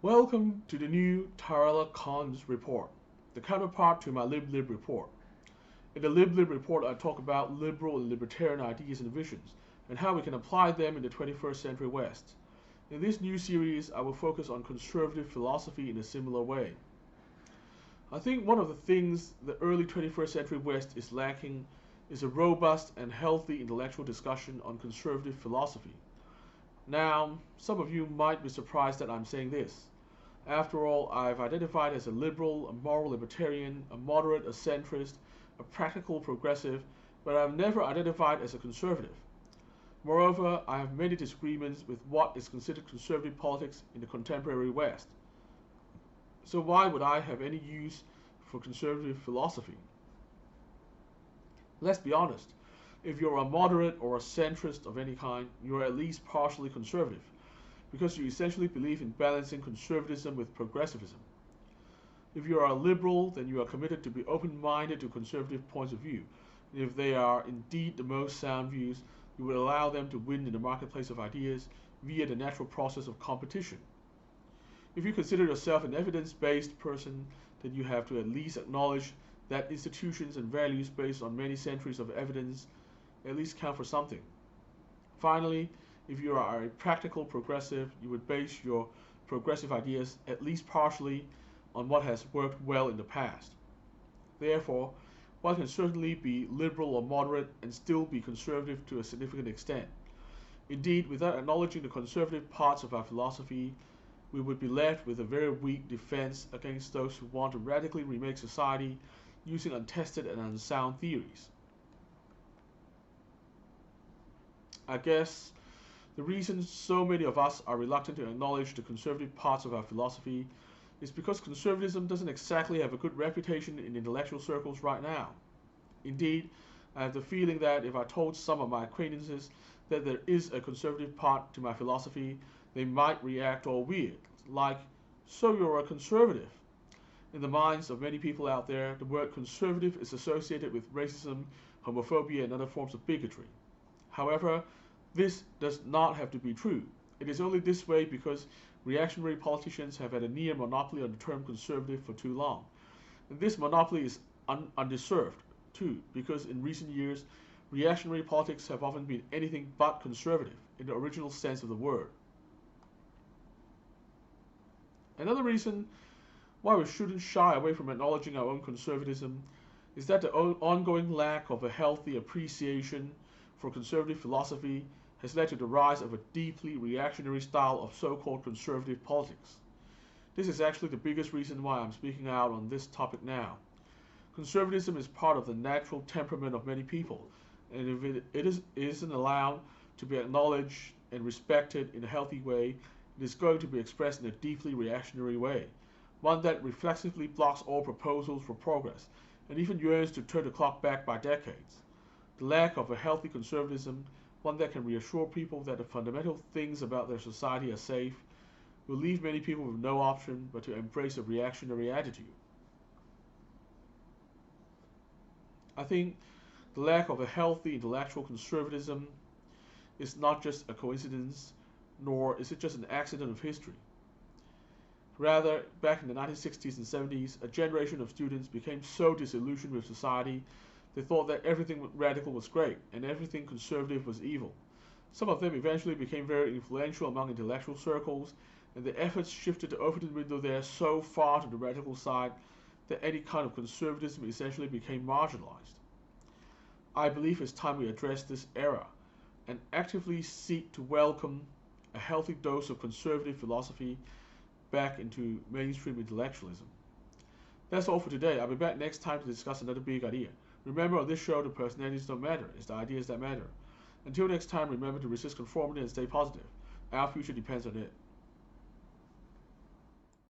Welcome to the new TaraElla Cons report, the counterpart to my LibLib report. In the LibLib report, I talk about liberal and libertarian ideas and visions, and how we can apply them in the 21st century West. In this new series, I will focus on conservative philosophy in a similar way. I think one of the things the early 21st century West is lacking is a robust and healthy intellectual discussion on conservative philosophy. Now, some of you might be surprised that I'm saying this. After all, I've identified as a liberal, a moral libertarian, a moderate, a centrist, a practical progressive, but I've never identified as a conservative. Moreover, I have many disagreements with what is considered conservative politics in the contemporary West. So why would I have any use for conservative philosophy? Let's be honest. If you're a moderate or a centrist of any kind, you're at least partially conservative, because you essentially believe in balancing conservatism with progressivism. If you are a liberal, then you are committed to be open-minded to conservative points of view, and if they are indeed the most sound views, you will allow them to win in the marketplace of ideas via the natural process of competition. If you consider yourself an evidence-based person, then you have to at least acknowledge that institutions and values based on many centuries of evidence at least count for something. Finally, if you are a practical progressive, you would base your progressive ideas at least partially on what has worked well in the past. Therefore, one can certainly be liberal or moderate and still be conservative to a significant extent. Indeed, without acknowledging the conservative parts of our philosophy, we would be left with a very weak defense against those who want to radically remake society using untested and unsound theories. I guess the reason so many of us are reluctant to acknowledge the conservative parts of our philosophy is because conservatism doesn't exactly have a good reputation in intellectual circles right now. Indeed, I have the feeling that if I told some of my acquaintances that there is a conservative part to my philosophy, they might react all weird, like, "So you're a conservative." In the minds of many people out there, the word conservative is associated with racism, homophobia, and other forms of bigotry. However, this does not have to be true. It is only this way because reactionary politicians have had a near monopoly on the term conservative for too long. And this monopoly is undeserved, too, because in recent years, reactionary politics have often been anything but conservative in the original sense of the word. Another reason why we shouldn't shy away from acknowledging our own conservatism is that the ongoing lack of a healthy appreciation for conservative philosophy has led to the rise of a deeply reactionary style of so-called conservative politics. This is actually the biggest reason why I'm speaking out on this topic now. Conservatism is part of the natural temperament of many people, and if it isn't allowed to be acknowledged and respected in a healthy way, it is going to be expressed in a deeply reactionary way, one that reflexively blocks all proposals for progress, and even yearns to turn the clock back by decades. The lack of a healthy conservatism, one that can reassure people that the fundamental things about their society are safe, will leave many people with no option but to embrace a reactionary attitude. I think the lack of a healthy intellectual conservatism is not just a coincidence, nor is it just an accident of history. Rather, back in the 1960s and 70s, a generation of students became so disillusioned with society they thought that everything radical was great and everything conservative was evil. Some of them eventually became very influential among intellectual circles, and their efforts shifted the Overton window there so far to the radical side that any kind of conservatism essentially became marginalized. I believe it's time we address this era and actively seek to welcome a healthy dose of conservative philosophy back into mainstream intellectualism. That's all for today. I'll be back next time to discuss another big idea. Remember, on this show, the personalities don't matter. It's the ideas that matter. Until next time, remember to resist conformity and stay positive. Our future depends on it.